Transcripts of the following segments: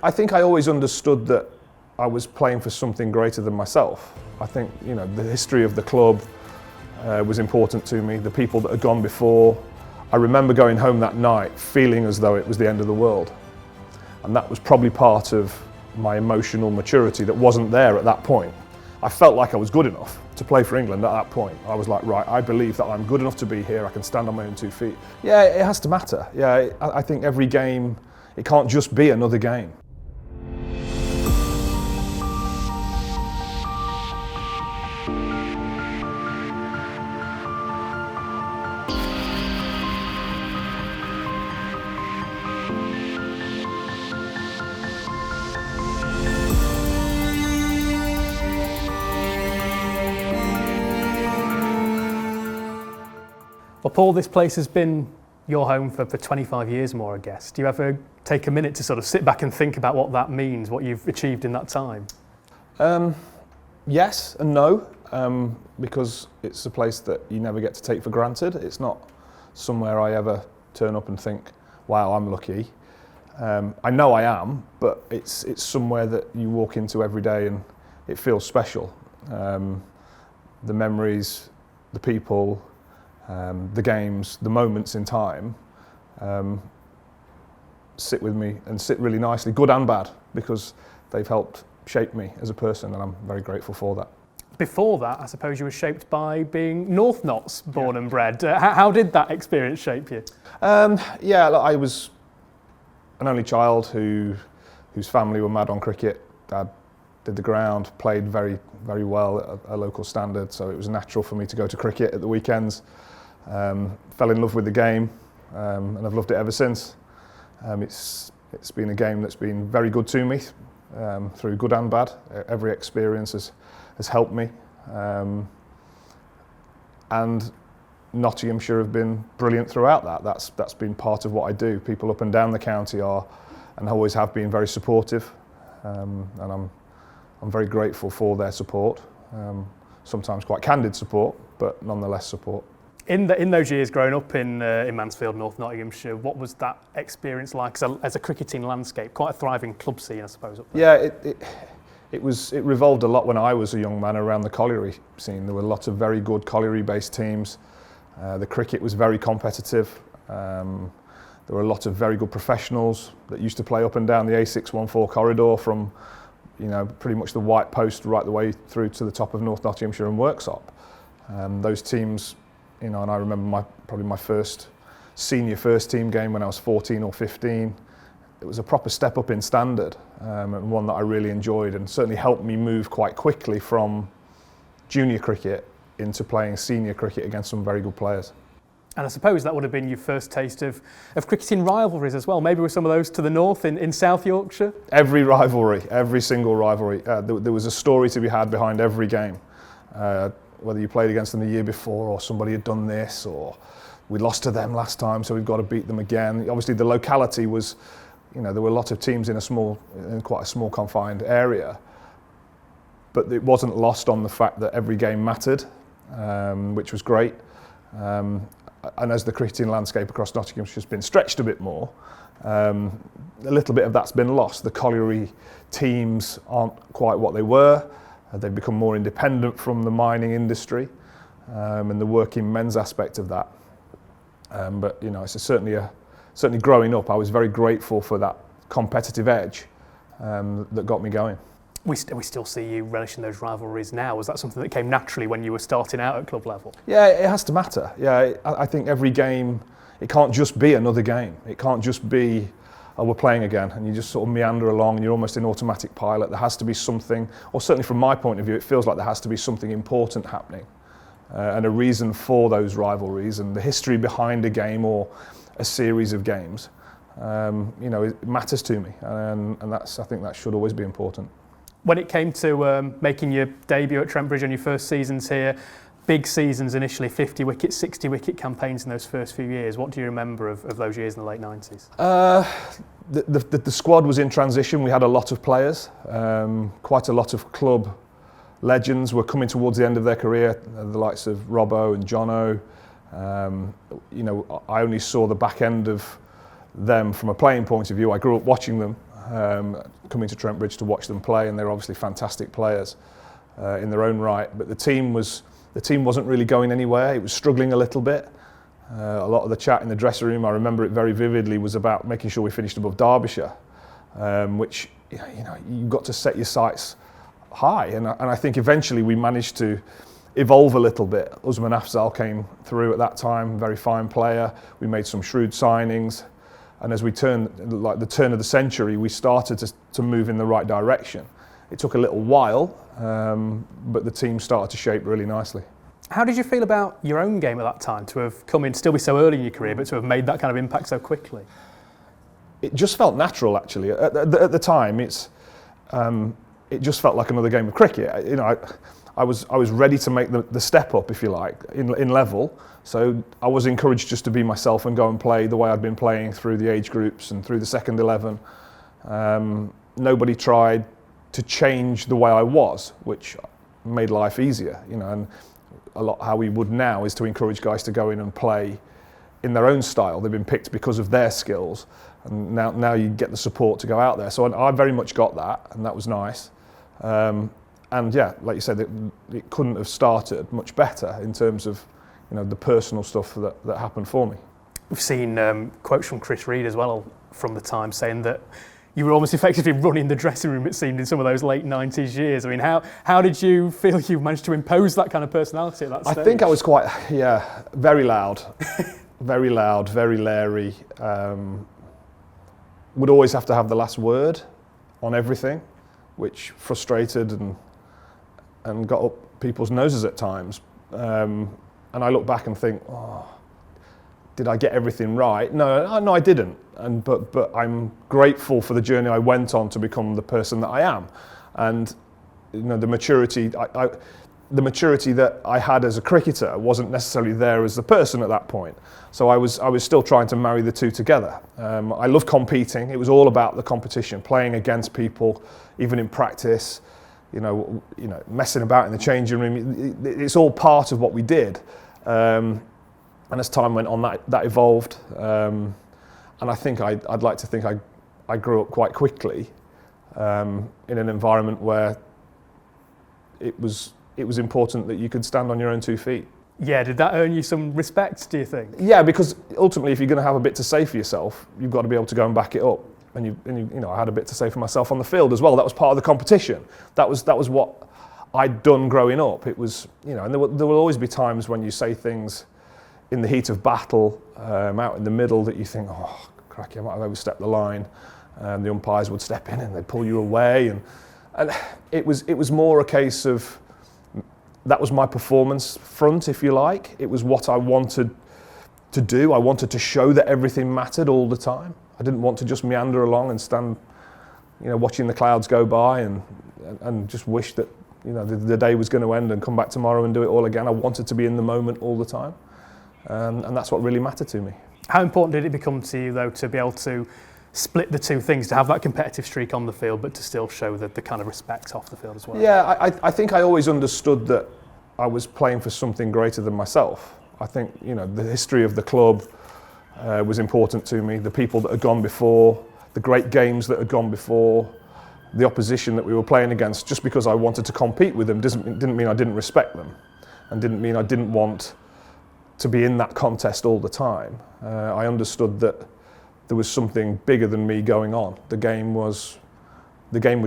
I think I always understood that I was playing for something greater than myself. I think, you know, the history of the club was important to me, the people that had gone before. I remember going home that night feeling as though it was the end of the world. And that was probably part of my emotional maturity that wasn't there at that point. I felt like I was good enough to play for England at that point. I was like, right, I believe that I'm good enough to be here, I can stand on my own 2 feet. Yeah, it has to matter. Yeah, I think every game, it can't just be another game. Well, Paul, this place has been your home for 25 years more, I guess. Do you ever take a minute to sort of sit back and think about what that means, what you've achieved in that time? Yes and no, because it's a place that you never get to take for granted. It's not somewhere I ever turn up and think, wow, I'm lucky. I know I am, but it's somewhere that you walk into every day and it feels special. The memories, the people, the games, the moments in time sit with me and sit really nicely, good and bad, because they've helped shape me as a person, and I'm very grateful for that. Before that, I suppose you were shaped by being North Nots born and bred. How did that experience shape you? I was an only child whose family were mad on cricket. Dad did the ground, played very, very well at a local standard, so it was natural for me to go to cricket at the weekends. Fell in love with the game, and I've loved it ever since. It's been a game that's been very good to me, through good and bad. Every experience has helped me, and Nottinghamshire have been brilliant throughout that. That's been part of what I do. People up and down the county are, and always have been, very supportive, and I'm very grateful for their support. Sometimes quite candid support, but nonetheless support. In those years growing up in Mansfield, North Nottinghamshire, what was that experience like as a cricketing landscape? Quite a thriving club scene, I suppose, up there. Yeah, it revolved a lot when I was a young man around the colliery scene. There were lots of very good colliery-based teams. The cricket was very competitive. There were a lot of very good professionals that used to play up and down the A614 corridor from, you know, pretty much the White Post right the way through to the top of North Nottinghamshire and Worksop. Those teams, you know, and I remember probably my first senior first team game when I was 14 or 15. It was a proper step up in standard, and one that I really enjoyed, and certainly helped me move quite quickly from junior cricket into playing senior cricket against some very good players. And I suppose that would have been your first taste of cricketing rivalries as well, maybe with some of those to the north in South Yorkshire? Every rivalry, every single rivalry. There was a story to be had behind every game. Whether you played against them the year before, or somebody had done this, or we lost to them last time, so we've got to beat them again. Obviously the locality was, you know, there were a lot of teams in quite a small confined area, but it wasn't lost on the fact that every game mattered, which was great. And as the cricketing landscape across Nottinghamshire has been stretched a bit more, a little bit of that's been lost. The colliery teams aren't quite what they were. They've become more independent from the mining industry, and the working men's aspect of that. But you know, it's certainly growing up, I was very grateful for that competitive edge that got me going. We still see you relishing those rivalries now. Was that something that came naturally when you were starting out at club level? Yeah, it has to matter. Yeah, I think every game, it can't just be another game. It can't just be, oh, we're playing again, and you just sort of meander along and you're almost in automatic pilot. There has to be something, or certainly from my point of view, it feels like there has to be something important happening, and a reason for those rivalries and the history behind a game or a series of games. You know, it matters to me, and I think that should always be important. When it came to making your debut at Trent Bridge on your first seasons here, big seasons initially, 50 wicket, 60 wicket campaigns in those first few years. What do you remember of those years in the late 90s? The squad was in transition. We had a lot of players, quite a lot of club legends were coming towards the end of their career, the likes of Robbo and Jono. You know, I only saw the back end of them from a playing point of view. I grew up watching them, coming to Trent Bridge to watch them play, and they're obviously fantastic players in their own right. But the team wasn't really going anywhere. It was struggling a little bit. A lot of the chat in the dressing room, I remember it very vividly, was about making sure we finished above Derbyshire, which you've got to set your sights high. And I think eventually we managed to evolve a little bit. Usman Afzal came through at that time, very fine player. We made some shrewd signings. And as we turned, like the turn of the century, we started to move in the right direction. It took a little while, but the team started to shape really nicely. How did you feel about your own game at that time, to have come in, still be so early in your career, but to have made that kind of impact so quickly? It just felt natural, actually. At the time, it just felt like another game of cricket. I was ready to make the step up, if you like, in level. So I was encouraged just to be myself and go and play the way I'd been playing through the age groups and through the second 11. Nobody tried to change the way I was, which made life easier, and a lot how we would now is to encourage guys to go in and play in their own style. They've been picked because of their skills, and now you get the support to go out there. So I very much got that, and that was nice. And yeah, like you said, it couldn't have started much better in terms of the personal stuff that happened for me. We've seen quotes from Chris Reed as well from the time saying that you were almost effectively running the dressing room, it seemed, in some of those late 90s years. I mean, how did you feel you managed to impose that kind of personality at that stage? I think I was quite, very loud, very loud, very leery. Would always have to have the last word on everything, which frustrated and got up people's noses at times. And I look back and think, did I get everything right? No, I didn't. But I'm grateful for the journey I went on to become the person that I am, and the maturity. The maturity that I had as a cricketer wasn't necessarily there as the person at that point. So I was still trying to marry the two together. I love competing. It was all about the competition, playing against people, even in practice. Messing about in the changing room. It's all part of what we did. And as time went on, that evolved. And I think I'd like to think I grew up quite quickly in an environment where it was important that you could stand on your own 2 feet. Yeah, did that earn you some respect, do you think? Yeah, because ultimately, if you're going to have a bit to say for yourself, you've got to be able to go and back it up. And I had a bit to say for myself on the field as well. That was part of the competition. That was what I'd done growing up. It was, and there will always be times when you say things in the heat of battle, out in the middle, that you think, oh, cracky, I might have overstepped the line. The umpires would step in and they'd pull you away, and it was more a case of that was my performance front, if you like. It was what I wanted to do. I wanted to show that everything mattered all the time. I didn't want to just meander along and stand, watching the clouds go by and just wish that the day was going to end and come back tomorrow and do it all again. I wanted to be in the moment all the time, and that's what really mattered to me. How important did it become to you, though, to be able to split the two things, to have that competitive streak on the field, but to still show the kind of respect off the field as well? Yeah, I think I always understood that I was playing for something greater than myself. I think, the history of the club was important to me, the people that had gone before, the great games that had gone before, the opposition that we were playing against. Just because I wanted to compete with them didn't mean I didn't respect them, and didn't mean I didn't want to be in that contest all the time. I understood that there was something bigger than me going on. The game was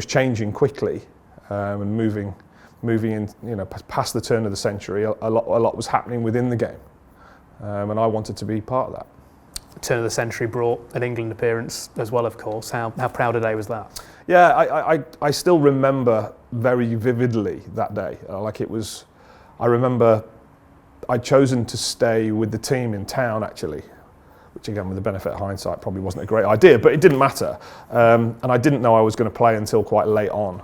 changing quickly, and moving in, past the turn of the century. A lot was happening within the game, and I wanted to be part of that. Turn of the century brought an England appearance as well, of course. How proud a day was that? Yeah, I still remember very vividly that day. I remember I'd chosen to stay with the team in town, actually, which again, with the benefit of hindsight, probably wasn't a great idea, but it didn't matter. And I didn't know I was going to play until quite late on.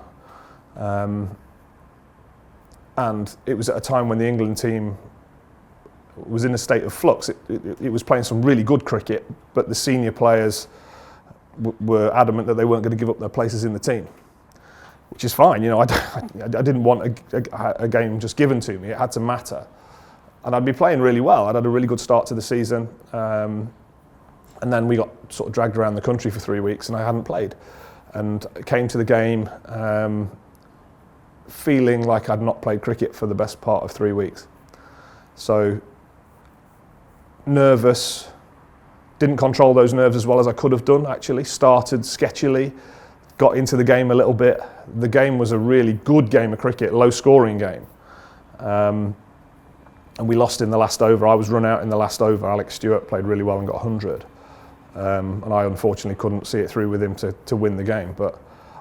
And it was at a time when the England team was in a state of flux. It was playing some really good cricket, but the senior players were adamant that they weren't going to give up their places in the team, which is fine. I didn't want a game just given to me. It had to matter. And I'd be playing really well. I'd had a really good start to the season. And then we got sort of dragged around the country for 3 weeks and I hadn't played. and came to the game feeling like I'd not played cricket for the best part of 3 weeks. So nervous, didn't control those nerves as well as I could have done actually, started sketchily, got into the game a little bit. The game was a really good game of cricket, low scoring game. And we lost in the last over. I was run out in the last over. Alex Stewart played really well and got 100. And I unfortunately couldn't see it through with him to win the game. But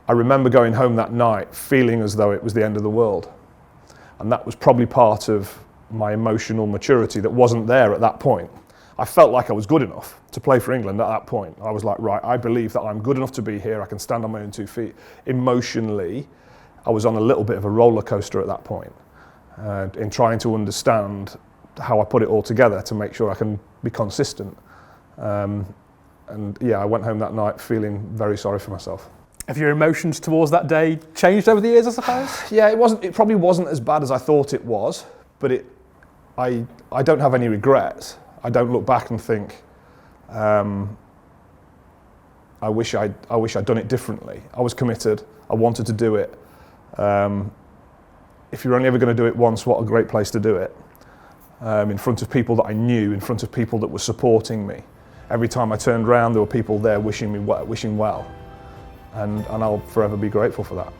I remember going home that night feeling as though it was the end of the world. And that was probably part of my emotional maturity that wasn't there at that point. I felt like I was good enough to play for England at that point. I was like, right, I believe that I'm good enough to be here. I can stand on my own 2 feet. Emotionally, I was on a little bit of a roller coaster at that point, in trying to understand how I put it all together to make sure I can be consistent. And yeah, I went home that night feeling very sorry for myself. Have your emotions towards that day changed over the years, I suppose? Yeah, it probably wasn't as bad as I thought it was, but I don't have any regrets. I don't look back and think, I wish I'd done it differently. I was committed. I wanted to do it. If you're only ever going to do it once, what a great place to do it. In front of people that I knew, in front of people that were supporting me. Every time I turned around, there were people there wishing well. And I'll forever be grateful for that.